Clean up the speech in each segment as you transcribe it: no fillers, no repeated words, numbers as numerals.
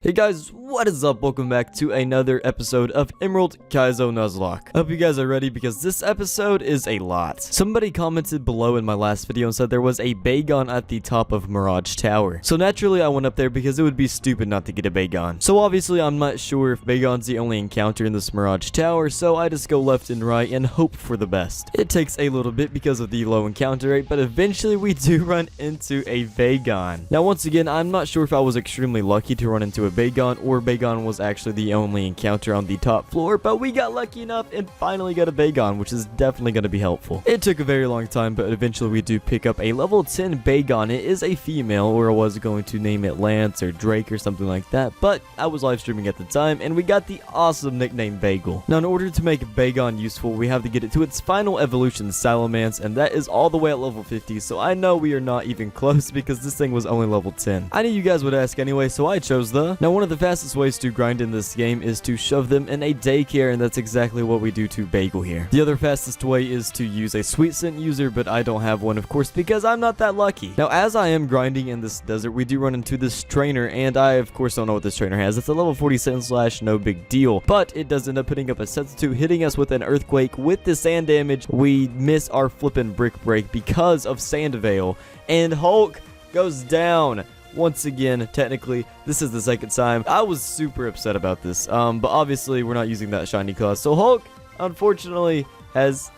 Hey guys, what is up? Welcome back to another episode of Emerald Kaizo Nuzlocke. I hope you guys are ready because this episode is a lot. Somebody commented below in my last video and said there was a Bagon at the top of Mirage Tower. So naturally I went up there because it would be stupid not to get a Bagon. So obviously I'm not sure if Bagon's the only encounter in this Mirage Tower, so I just go left and right and hope for the best. It takes a little bit because of the low encounter rate, but eventually we do run into a Bagon. Now once again, I'm not sure if I was extremely lucky to run into a Bagon or Bagon was actually the only encounter on the top floor, but we got lucky enough and finally got a Bagon, which is definitely going to be helpful. It took a very long time, but eventually we do pick up a level 10 Bagon. It is a female, or I was going to name it Lance or Drake or something like that, but I was live streaming at the time and we got the awesome nickname Bagel. Now in order to make Bagon useful, we have to get it to its final evolution, Salamence, and that is all the way at level 50, so I know we are not even close because this thing was only level 10. I knew you guys would ask anyway, so I chose the... Now one of the fastest ways to grind in this game is to shove them in a daycare, and that's exactly what we do to Bagel here. The other fastest way is to use a sweet scent user, but I don't have one, of course, because I'm not that lucky. Now as I am grinding in this desert, we do run into this trainer, and I of course don't know what this trainer has. It's a level 40 scent slash, no big deal, but it does end up putting up a substitute, hitting us with an earthquake. With the sand damage, we miss our flippin' brick break because of Sand Veil, and Hulk goes down. Once again, technically, this is the second time. I was super upset about this, but obviously we're not using that shiny class. So Hulk, unfortunately, has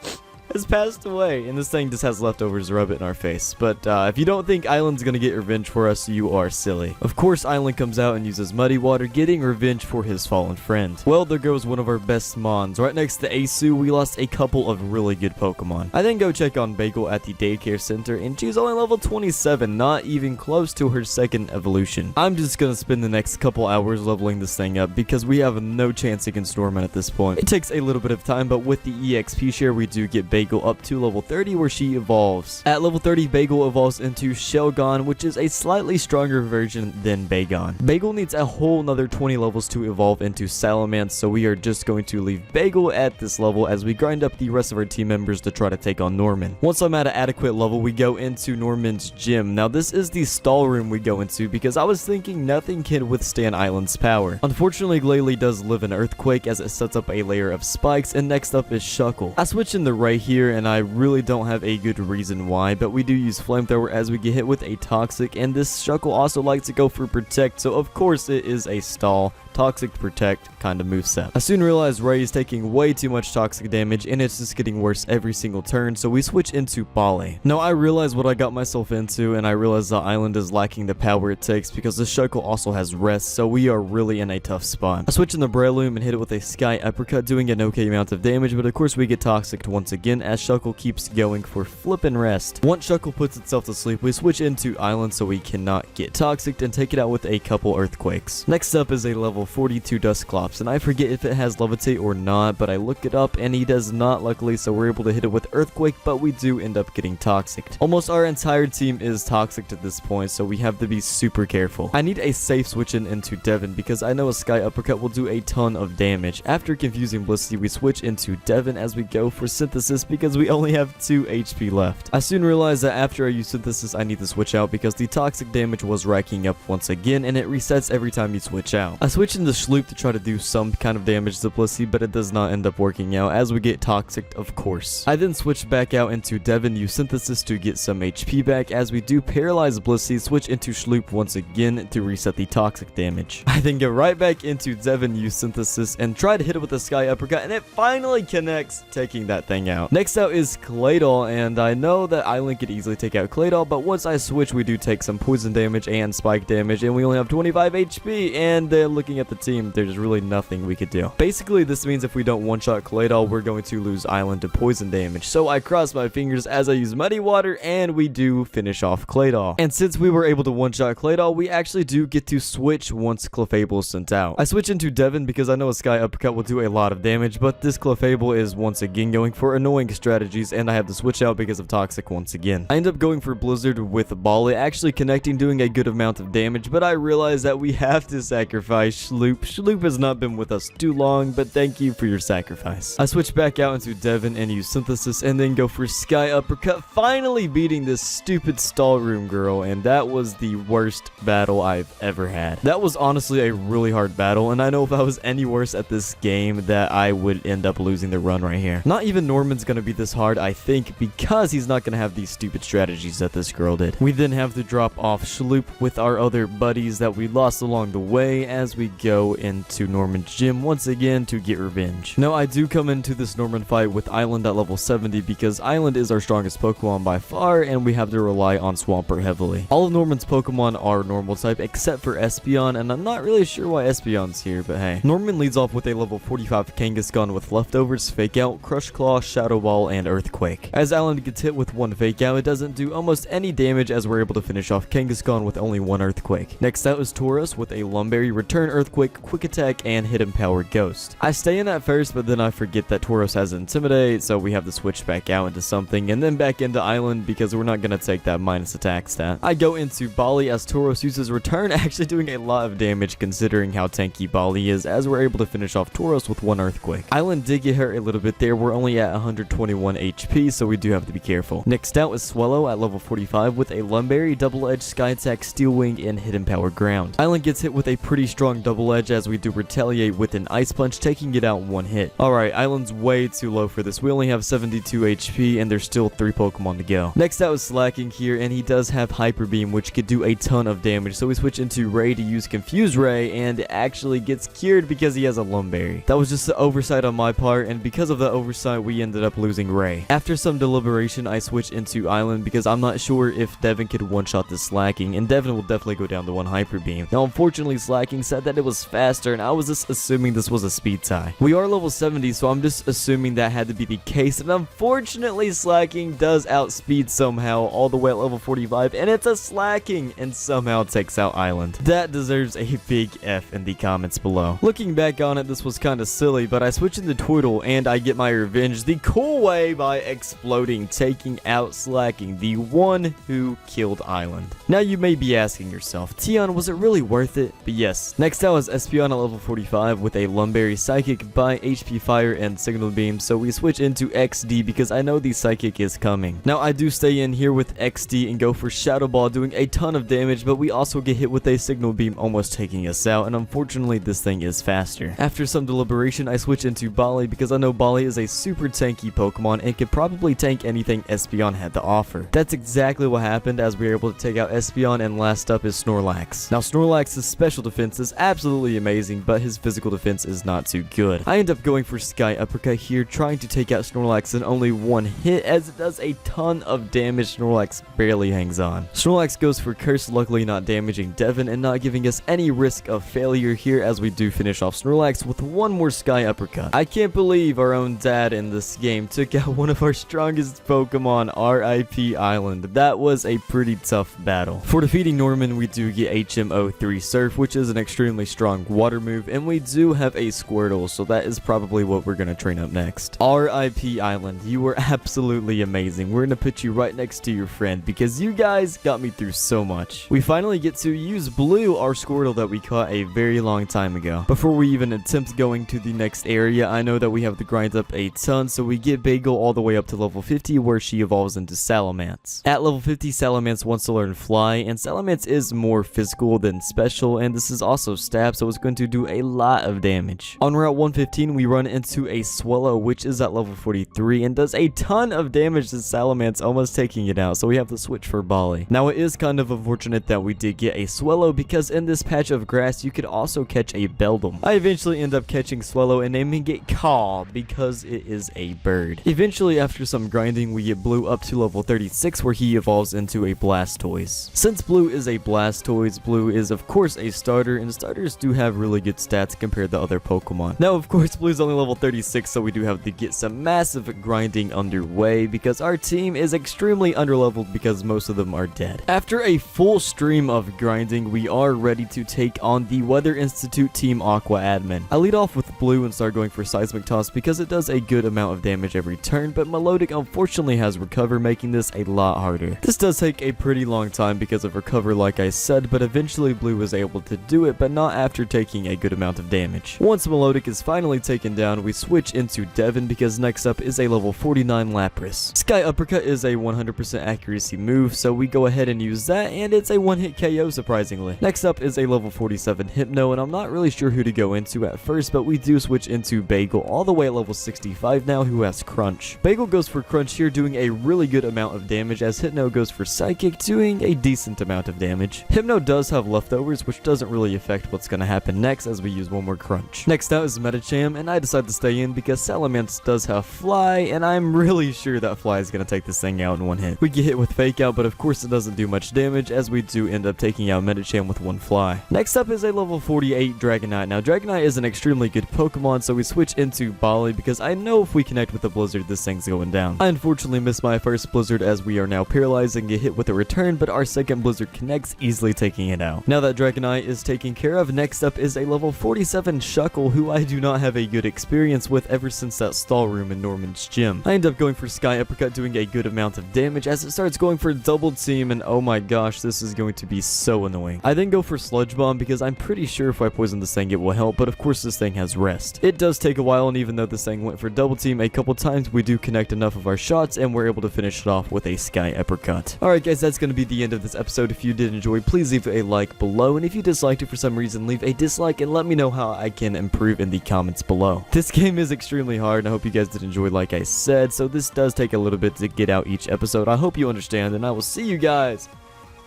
passed away, and this thing just has leftovers to rub it in our face. But if you don't think Island's gonna get revenge for us, you are silly. Of course, Island comes out and uses Muddy Water, getting revenge for his fallen friend. Well, there goes one of our best Mons. Right next to Asu, we lost a couple of really good Pokemon. I then go check on Bagel at the daycare center, and she's only level 27, not even close to her second evolution. I'm just gonna spend the next couple hours leveling this thing up because we have no chance against Norman at this point. It takes a little bit of time, but with the EXP share, we do get Bagel up to level 30 where she evolves. At level 30, Bagel evolves into Shelgon, which is a slightly stronger version than Bagon. Bagel needs a whole nother 20 levels to evolve into Salamence, so we are just going to leave Bagel at this level as we grind up the rest of our team members to try to take on Norman. Once I'm at an adequate level, we go into Norman's gym. Now this is the stall room we go into because I was thinking nothing can withstand Island's power. Unfortunately, Glalie does live in Earthquake as it sets up a layer of spikes, and next up is Shuckle. I switch in the right here, and I really don't have a good reason why, but we do use Flamethrower as we get hit with a Toxic, and this Shuckle also likes to go for Protect, so of course it is a stall. Toxic Protect kind of moveset. I soon realized Ray is taking way too much toxic damage, and it's just getting worse every single turn, so we switch into Bale. Now I realize what I got myself into, and I realize the island is lacking the power it takes because the Shuckle also has rest, so we are really in a tough spot. I switch in the Breloom and hit it with a Sky Uppercut, doing an okay amount of damage, but of course we get Toxic once again as Shuckle keeps going for flippin' rest. Once Shuckle puts itself to sleep, we switch into Island so we cannot get Toxic and take it out with a couple Earthquakes. Next up is a level 42 Dusclops, and I forget if it has Levitate or not, but I look it up and he does not, luckily, so we're able to hit it with Earthquake, but we do end up getting Toxic. Almost our entire team is Toxic at this point, so we have to be super careful. I need a safe switch into Devin because I know a Sky Uppercut will do a ton of damage. After confusing Blissey, we switch into Devin as we go for Synthesis because we only have 2 HP left. I soon realized that after I use Synthesis, I need to switch out because the toxic damage was racking up once again, and it resets every time you switch out. I switch into Sloop to try to do some kind of damage to Blissey, but it does not end up working out as we get Toxic, of course. I then switch back out into Devin, use Synthesis to get some HP back as we do paralyze Blissey, switch into Sloop once again to reset the toxic damage. I then go right back into Devin, use Synthesis, and try to hit it with a Sky Uppercut, and it finally connects, taking that thing out. Next out is Claydol, and I know that Island could easily take out Claydol, but once I switch, we do take some poison damage and spike damage, and we only have 25 HP, and they're looking at the team. There's really nothing we could do. Basically, this means if we don't one-shot Claydol, we're going to lose Island to poison damage, so I cross my fingers as I use Muddy Water, and we do finish off Claydol. And since we were able to one-shot Claydol, we actually do get to switch once Clefable is sent out. I switch into Devin because I know a Sky Uppercut will do a lot of damage, but this Clefable is once again going for annoying annoying strategies, and I have to switch out because of Toxic once again. I end up going for Blizzard with Bali, actually connecting, doing a good amount of damage, but I realize that we have to sacrifice Shloop. Shloop has not been with us too long, but thank you for your sacrifice. I switch back out into Devin and use Synthesis, and then go for Sky Uppercut, finally beating this stupid stall room girl, and that was the worst battle I've ever had. That was honestly a really hard battle, and I know if I was any worse at this game that I would end up losing the run right here. Not even Norman's gonna be this hard, I think, because he's not gonna have these stupid strategies that this girl did. We then have to drop off Shloop with our other buddies that we lost along the way as we go into Norman's gym once again to get revenge. Now, I do come into this Norman fight with Island at level 70 because Island is our strongest Pokemon by far, and we have to rely on Swampert heavily. All of Norman's Pokemon are normal type except for Espeon, and I'm not really sure why Espeon's here, but hey. Norman leads off with a level 45 Kangaskhan with leftovers, Fake Out, Crush Claw, Shadow Ball, and Earthquake. As Island gets hit with one Fake Out, it doesn't do almost any damage as we're able to finish off Kangaskhan with only one Earthquake. Next out is Tauros with a Lumberry, Return Earthquake, Quick Attack, and Hidden Power Ghost. I stay in at first, but then I forget that Tauros has Intimidate, so we have to switch back out into something and then back into Island because we're not going to take that minus attack stat. I go into Bali as Tauros uses Return, actually doing a lot of damage considering how tanky Bali is, as we're able to finish off Tauros with one Earthquake. Island did get hurt a little bit there. We're only at 121 HP, so we do have to be careful. Next out is Swallow at level 45 with a Lumberry, Double Edge, Sky Attack, Steel Wing, and Hidden Power Ground. Island gets hit with a pretty strong Double Edge as we do retaliate with an Ice Punch, taking it out in one hit. Alright, Island's way too low for this. We only have 72 HP, and there's still 3 Pokemon to go. Next out is Slacking here, and he does have Hyper Beam, which could do a ton of damage, so we switch into Ray to use Confuse Ray, and it actually gets cured because he has a Lumberry. That was just an oversight on my part, and because of the oversight, we ended up losing Ray. After some deliberation, I switch into Island because I'm not sure if Devin could one-shot this Slacking, and Devin will definitely go down to one Hyper Beam. Now, unfortunately, Slacking said that it was faster, and I was just assuming this was a speed tie. We are level 70, so I'm just assuming that had to be the case, and unfortunately, Slacking does outspeed somehow all the way at level 45, and it's a Slacking, and somehow takes out Island. That deserves a big F in the comments below. Looking back on it, this was kind of silly, but I switch into Twiddle, and I get my revenge the cool way by exploding, taking out Slacking, the one who killed Island. Now, you may be asking yourself, Tion, was it really worth it? But yes. Next out is Espeon at level 45 with a Lumberry, Psychic, by HP Fire, and Signal Beam, so we switch into XD because I know the Psychic is coming. Now, I do stay in here with XD and go for Shadow Ball, doing a ton of damage, but we also get hit with a Signal Beam, almost taking us out, and unfortunately, this thing is faster. After some deliberation, I switch into Bali because I know Bali is a super tanky Pokemon and could probably tank anything Espeon had to offer. That's exactly what happened as we were able to take out Espeon, and last up is Snorlax. Now, Snorlax's special defense is absolutely amazing, but his physical defense is not too good. I end up going for Sky Uppercut here, trying to take out Snorlax in only one hit as it does a ton of damage. Snorlax barely hangs on. Snorlax goes for Curse, luckily not damaging Devin and not giving us any risk of failure here as we do finish off Snorlax with one more Sky Uppercut. I can't believe our own dad in this game took out one of our strongest Pokemon, RIP Island. That was a pretty tough battle. For defeating Norman, we do get HM03 Surf, which is an extremely strong water move, and we do have a Squirtle, so that is probably what we're going to train up next. RIP Island, you were absolutely amazing. We're going to put you right next to your friend because you guys got me through so much. We finally get to use Blue, our Squirtle that we caught a very long time ago. Before we even attempt going to the next area, I know that we have to grind up a ton, so we get Bagel all the way up to level 50 where she evolves into Salamence. At level 50, Salamence wants to learn Fly, and Salamence is more physical than special, and this is also stab, so it's going to do a lot of damage. On Route 115, we run into a Swallow, which is at level 43, and does a ton of damage to Salamence, almost taking it out, so we have to switch for Bali. Now, it is kind of unfortunate that we did get a Swallow, because in this patch of grass, you could also catch a Beldum. I eventually end up catching Swallow and naming it Caw, because it is a bird. Eventually, after some grinding, we get Blue up to level 36, where he evolves into a Blastoise. Since Blue is a Blastoise, Blue is of course a starter, and starters do have really good stats compared to other Pokemon. Now, of course, Blue's only level 36, so we do have to get some massive grinding underway because our team is extremely underleveled because most of them are dead. After a full stream of grinding, we are ready to take on the Weather Institute Team Aqua Admin. I lead off with blue and start going for seismic toss because it does a good amount of damage every turn, but Melodic unfortunately has recover, making this a lot harder. This does take a pretty long time because of recover like I said, but eventually blue was able to do it, but not after taking a good amount of damage. Once Melodic is finally taken down, we switch into Devin because next up is a level 49 Lapras. Sky Uppercut is a 100% accuracy move, so we go ahead and use that, and it's a one-hit KO surprisingly. Next up is a level 47 Hypno, and I'm not really sure who to go into at first, but we do switch into Bagel all the way at level 65 now, who has Crunch. Bagel goes for Crunch here, doing a really good amount of damage, as Hypno goes for Psychic, doing a decent amount of damage. Hypno does have leftovers, which doesn't really affect what's going to happen next as we use one more Crunch. Next out is Medicham, and I decide to stay in because Salamence does have Fly, and I'm really sure that Fly is going to take this thing out in one hit. We get hit with Fake Out, but of course it doesn't do much damage, as we do end up taking out Medicham with one Fly. Next up is a level 48 Dragonite. Now Dragonite is an extremely good Pokemon, so we switch into Bali because I know if we connect with the Blizzard, this thing's going down. I unfortunately missed my first Blizzard as we are now paralyzed and get hit with a return, but our second Blizzard connects, easily taking it out. Now that Dragonite is taken care of, next up is a level 47 Shuckle, who I do not have a good experience with ever since that stall room in Norman's gym. I end up going for Sky Uppercut, doing a good amount of damage as it starts going for Double Team, and oh my gosh, this is going to be so annoying. I then go for Sludge Bomb because I'm pretty sure if I poison this thing it will help, but of course this thing has rest. It does take a while, and even though this thing went for Double Team a couple times, we do connect enough of our shots and we're able to finish it off with a Sky Uppercut. Alright guys, that's going to be the end of this episode. If you did enjoy, please leave a like below, and if you disliked it for some reason, leave a dislike and let me know how I can improve in the comments below. This game is extremely hard, and I hope you guys did enjoy like I said, so this does take a little bit to get out each episode. I hope you understand, and I will see you guys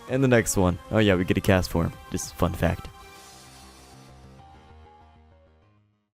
in the next one. Oh yeah, we get a cast form. Just fun fact.